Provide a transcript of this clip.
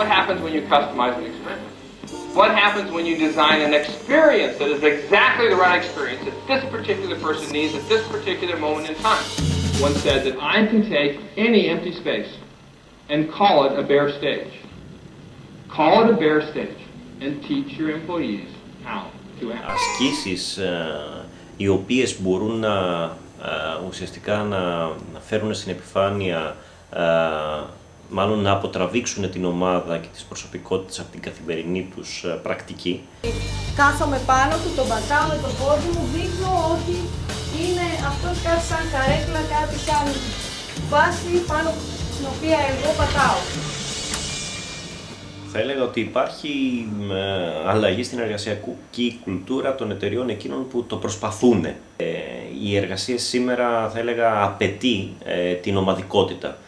What happens when you customize an experience? What happens when you design an experience that is exactly the right experience that this particular person needs at this particular moment in time? One said that I can take any empty space and call it a bare stage. Call it a bare stage and teach your employees how to act. Ασκήσεις οι οποίες μπορούν να ουσιαστικά να φέρουν στην επιφάνεια, μάλλον να αποτραβήξουν την ομάδα και τις προσωπικότητες από την καθημερινή τους πρακτική. Κάθομαι πάνω του, τον πατάω με το πόδι μου, δείχνω ότι είναι αυτός κάτι σαν καρέκλα, κάτι σαν βάση πάνω στην οποία εγώ πατάω. Θα έλεγα ότι υπάρχει αλλαγή στην εργασιακή κουλτούρα των εταιριών εκείνων που το προσπαθούν. Η εργασία σήμερα, θα έλεγα, απαιτεί την ομαδικότητα.